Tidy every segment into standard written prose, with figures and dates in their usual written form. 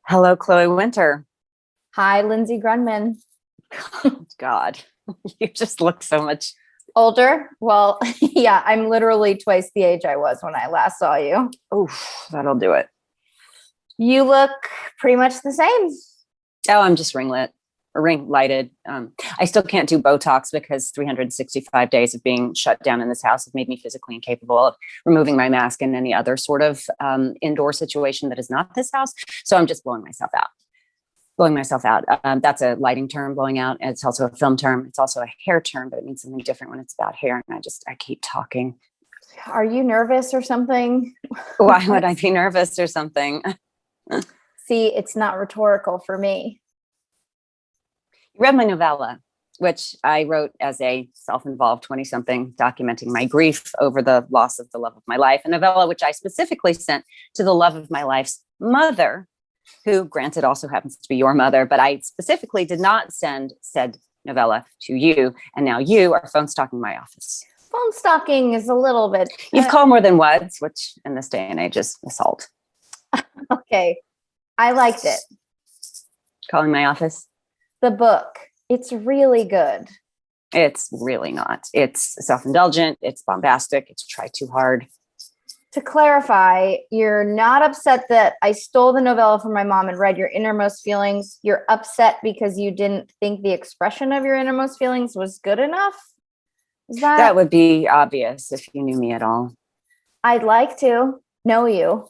Hello, Chloe Winter. Hi, Lindsay Grunman. God, you just look so much. Older? Well, yeah, I'm literally twice the age I was when I last saw you. Oof, that'll do it. You look pretty much the same. Oh, I'm just ring lighted. I still can't do Botox because 365 days of being shut down in this house have made me physically incapable of removing my mask in any other sort of indoor situation that is not this house. So I'm just blowing myself out. That's a lighting term, blowing out. And it's also a film term. It's also a hair term, but it means something different when it's about hair. And I keep talking. Are you nervous or something? Why would I be nervous or something? See, it's not rhetorical for me. You read my novella, which I wrote as a self-involved 20-something, documenting my grief over the loss of the love of my life. A novella which I specifically sent to the love of my life's mother, who, granted, also happens to be your mother, but I specifically did not send said novella to you. And now you are phone stalking my office. Phone stalking is a little bit... You've called more than once, which in this day and age is assault. Okay, I liked it. Calling my office? The book. It's really good. It's really not. It's self-indulgent. It's bombastic. It's try too hard. To clarify, you're not upset that I stole the novella from my mom and read your innermost feelings. You're upset because you didn't think the expression of your innermost feelings was good enough? That would be obvious if you knew me at all. I'd like to know you.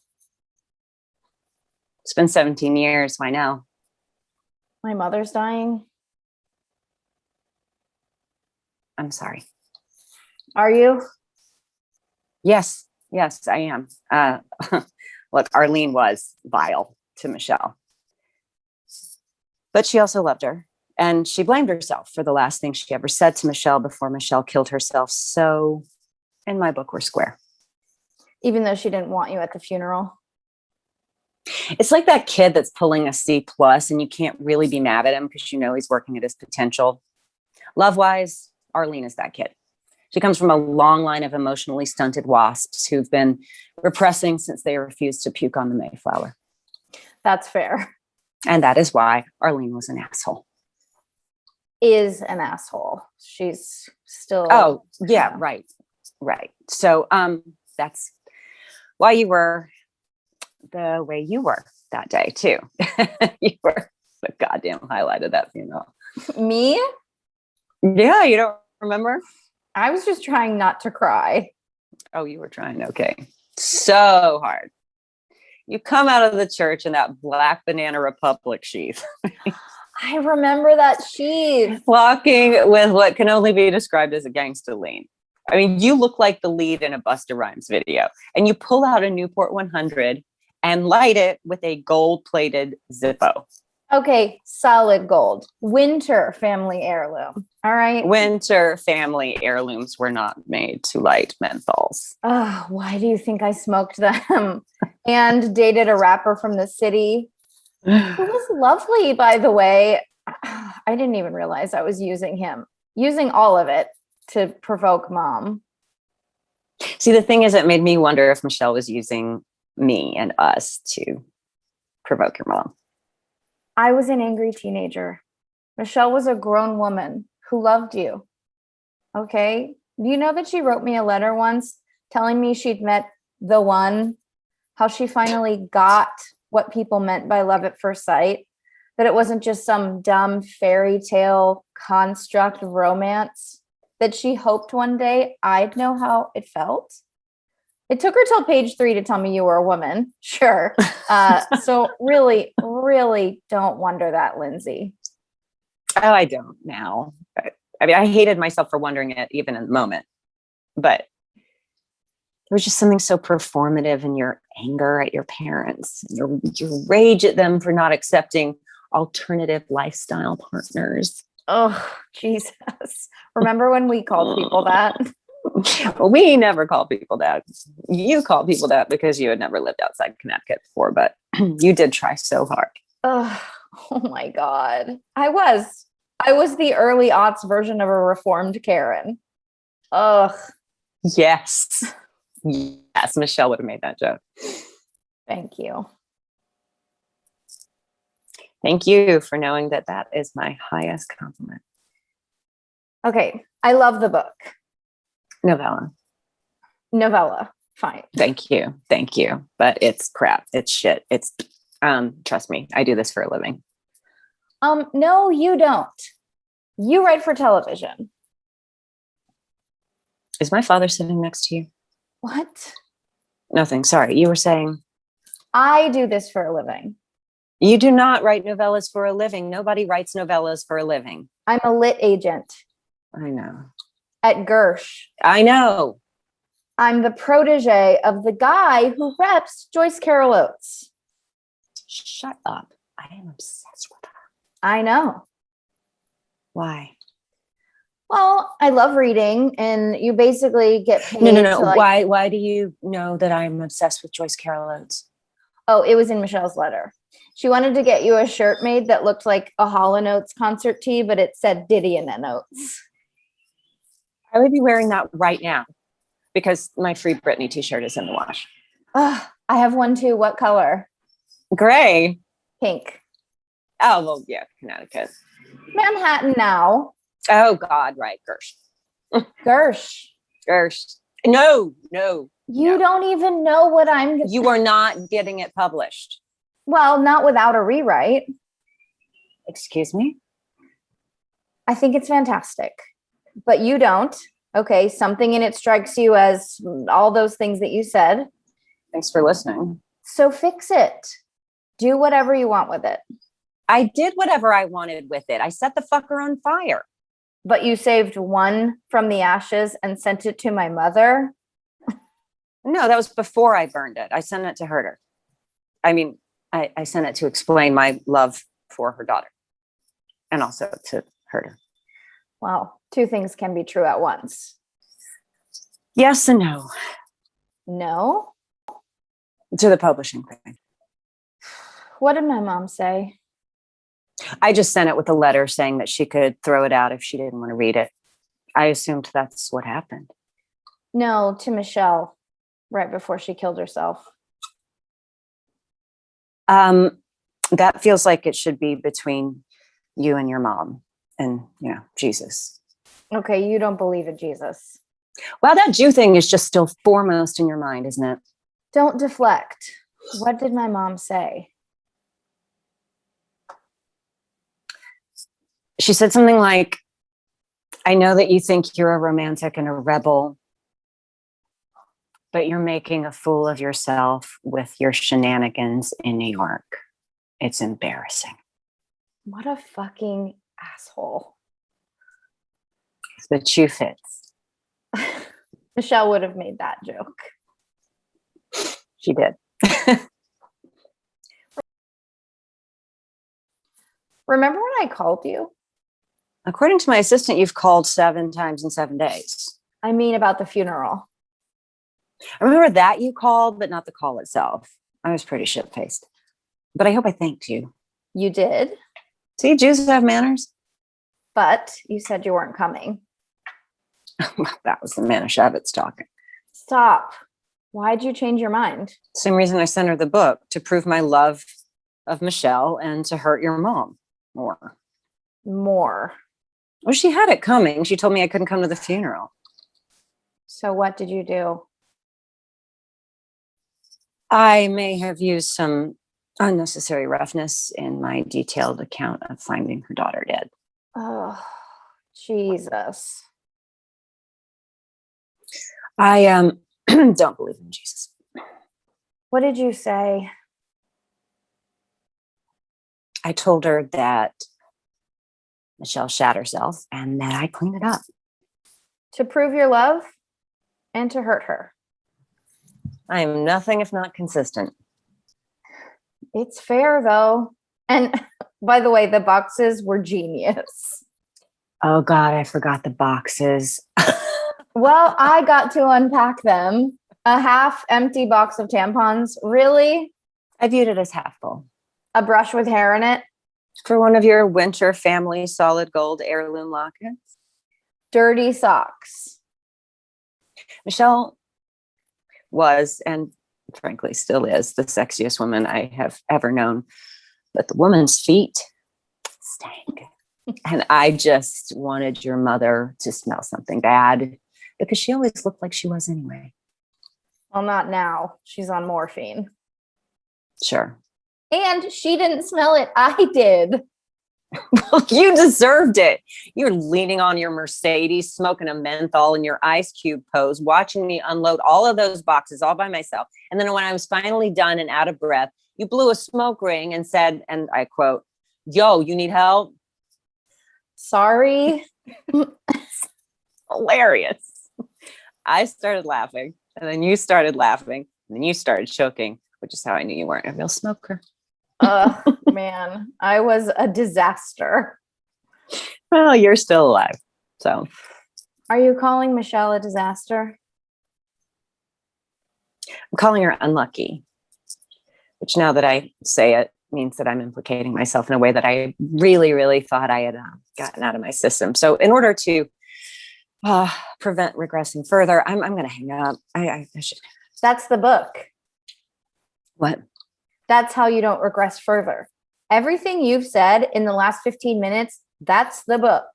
It's been 17 years. Why now? My mother's dying. I'm sorry. Are you? Yes, I am. Look, Arlene was vile to Michelle, but she also loved her, and she blamed herself for the last thing she ever said to Michelle before Michelle killed herself. So, in my book, we're square. Even though she didn't want you at the funeral. It's like that kid that's pulling a C plus, and you can't really be mad at him because you know he's working at his potential. Love-wise, Arlene is that kid. She comes from a long line of emotionally stunted wasps who've been repressing since they refused to puke on the Mayflower. That's fair. And that is why Arlene was an asshole. Is an asshole. She's still... Oh, yeah, right. So that's why you were the way you were that day, too. You were the goddamn highlight of that funeral. Me? Yeah, you don't remember? I was just trying not to cry. Oh, you were trying. Okay. So hard. You come out of the church in that black Banana Republic sheath. I remember that sheath. Walking with what can only be described as a gangster lean. I mean, you look like the lead in a Busta Rhymes video. And you pull out a Newport 100 and light it with a gold-plated Zippo. Okay, solid gold. Winter family heirloom. All right. Winter family heirlooms were not made to light menthols. Oh, why do you think I smoked them? And dated a rapper from the city who was lovely, by the way. I didn't even realize I was using all of it to provoke mom. See, the thing is, it made me wonder if Michelle was using me and us to provoke your mom. I was an angry teenager. Michelle was a grown woman who loved you. Okay? Do you know that she wrote me a letter once telling me she'd met the one, how she finally got what people meant by love at first sight, that it wasn't just some dumb fairy tale construct of romance, that she hoped one day I'd know how it felt? It took her till page 3 to tell me you were a woman. Sure. So really, really don't wonder that, Lindsay. Oh, I don't now. I mean, I hated myself for wondering it even in the moment. But there was just something so performative in your anger at your parents, your rage at them for not accepting alternative lifestyle partners. Oh, Jesus. Remember when we called people that? Well, we never call people that. You call people that because you had never lived outside Connecticut before, but you did try so hard. Oh my God. I was the early aughts version of a reformed Karen. Ugh. Yes. Yes, Michelle would have made that joke. Thank you. Thank you for knowing that that is my highest compliment. Okay. I love the book. Novella. Fine. Thank you. Thank you. But it's crap. It's shit. It's, trust me, I do this for a living. No, you don't. You write for television. Is my father sitting next to you? What? Nothing. Sorry. You were saying I do this for a living. you do not write novellas for a living. Nobody writes novellas for a living. I'm a lit agent I know. at Gersh. I know. I'm the protege of the guy who reps Joyce Carol Oates. Shut up. I am obsessed with her. I know. Why? Well, I love reading, and you basically get paid. No. To like, Why do you know that I'm obsessed with Joyce Carol Oates? oh, it was in Michelle's letter. She wanted to get you a shirt made that looked like a Hall & Oates concert tee, but it said Diddy and Oates. I would be wearing that right now because my Free Britney t-shirt is in the wash. I have one too. What color? Gray. Pink. Oh, well, yeah, Connecticut. Manhattan now. Oh, God, right. Gersh. Gersh. No. You don't even know what I'm... You are not getting it published. Well, not without a rewrite. Excuse me? I think it's fantastic. But you don't. Okay, something in it strikes you as all those things that you said. Thanks for listening. So fix it. Do whatever you want with it. I did whatever I wanted with it. I set the fucker on fire. But you saved one from the ashes and sent it to my mother? No, that was before I burned it. I sent it to her. I mean, I sent it to explain my love for her daughter and also to her. Well, two things can be true at once. Yes and no. No? To the publishing thing. What did my mom say? I just sent it with a letter saying that she could throw it out if she didn't want to read it. I assumed that's what happened. No, to Michelle, right before she killed herself. That feels like it should be between you and your mom and, Jesus. Okay, you don't believe in Jesus. Well, that Jew thing is just still foremost in your mind, isn't it? Don't deflect. What did my mom say? She said something like, I know that you think you're a romantic and a rebel, but you're making a fool of yourself with your shenanigans in New York. It's embarrassing. What a fucking asshole. The shoe fits. Michelle would have made that joke. She did. Remember when I called you? According to my assistant, you've called 7 times in 7 days. I mean about the funeral. I remember that you called, but not the call itself. I was pretty shit-faced. But I hope I thanked you. You did? See, Jews have manners. But you said you weren't coming. That was the Manischewitz talking. Stop. Why'd you change your mind? Same reason I sent her the book, to prove my love of Michelle and to hurt your mom more. Well, she had it coming. She told me I couldn't come to the funeral. So what did you do? I may have used some unnecessary roughness in my detailed account of finding her daughter dead. Oh, Jesus. I don't believe in Jesus. What did you say? I told her that Michelle shot herself and that I cleaned it up. To prove your love and to hurt her. I am nothing if not consistent. It's fair, though. And by the way, the boxes were genius. Oh, God, I forgot the boxes. Well, I got to unpack them. A half empty box of tampons. Really? I viewed it as half full. A brush with hair in it. For one of your winter family solid gold heirloom lockets. Dirty socks. Michelle was, and frankly still is, the sexiest woman I have ever known. but the woman's feet stank. And I just wanted your mother to smell something bad because she always looked like she was anyway. Well, not now. She's on morphine. Sure. And she didn't smell it. I did. Well, you deserved it. You're leaning on your Mercedes, smoking a menthol in your ice cube pose, watching me unload all of those boxes all by myself. And then when I was finally done and out of breath, you blew a smoke ring and said, and I quote, "Yo, you need help?" Sorry. Hilarious. I started laughing, and then you started laughing, and then you started choking, which is how I knew you weren't a real smoker. Man, I was a disaster. Well, you're still alive. So, Are you calling Michelle a disaster? I'm calling her unlucky, which now that I say it means that I'm implicating myself in a way that I really, really thought I had gotten out of my system. So in order to prevent regressing further, I'm going to hang up. I should. That's the book. What? That's how you don't regress further. Everything you've said in the last 15 minutes, that's the book.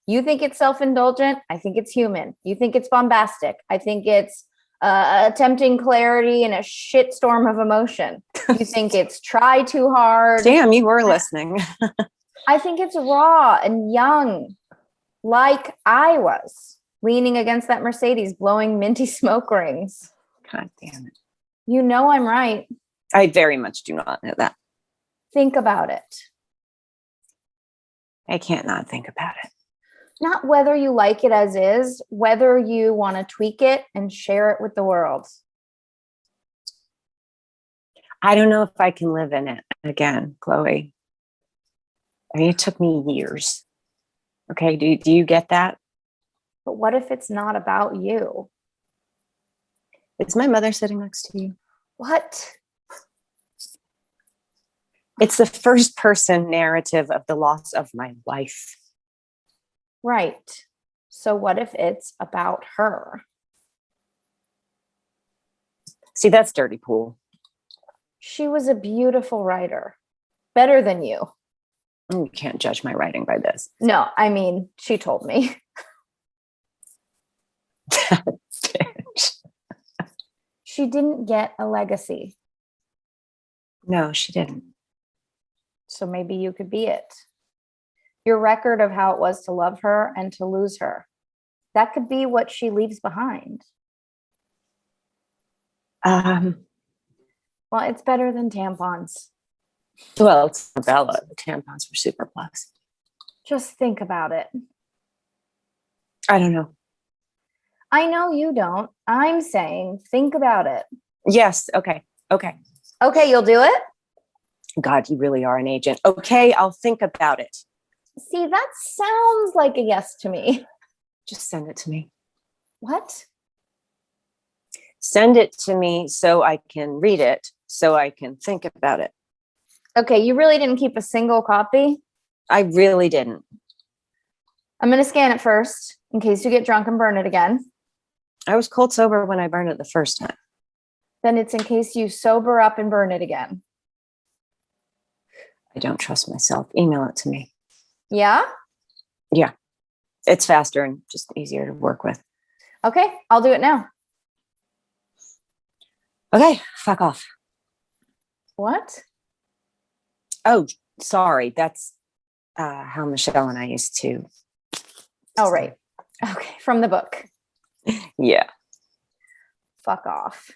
You think it's self-indulgent. I think it's human. You think it's bombastic. I think it's attempting clarity in a shitstorm of emotion. You think it's try too hard. Damn, you were listening. I think it's raw and young, like I was, leaning against that Mercedes, blowing minty smoke rings. God damn it. You know I'm right. I very much do not know that. Think about it. I can't not think about it. Not whether you like it as is, whether you want to tweak it and share it with the world. I don't know if I can live in it again, Chloe. I mean, it took me years. Okay, do you get that? But what if it's not about you? Is my mother sitting next to you? What? It's the first person narrative of the loss of my life. Right. So what if it's about her? See, that's dirty pool. She was a beautiful writer. Better than you. You can't judge my writing by this. No, I mean, she told me. Bitch. She didn't get a legacy. No, she didn't. So maybe you could be it. Your record of how it was to love her and to lose her. That could be what she leaves behind. Well, it's better than tampons. Well, it's Bella. The tampons were super plus. Just think about it. I don't know. I know you don't. I'm saying think about it. Yes. Okay. Okay, you'll do it? God, you really are an agent. Okay, I'll think about it. See, that sounds like a yes to me. Just send it to me. What? Send it to me so I can read it, so I can think about it. Okay, you really didn't keep a single copy? I really didn't. I'm going to scan it first in case you get drunk and burn it again. I was cold sober when I burned it the first time. Then it's in case you sober up and burn it again. I don't trust myself. Email it to me. Yeah? Yeah. It's faster and just easier to work with. Okay, I'll do it now. Okay, fuck off. What? Oh, sorry. That's how Michelle and I used to. Oh, right. Okay, from the book. Yeah. Fuck off.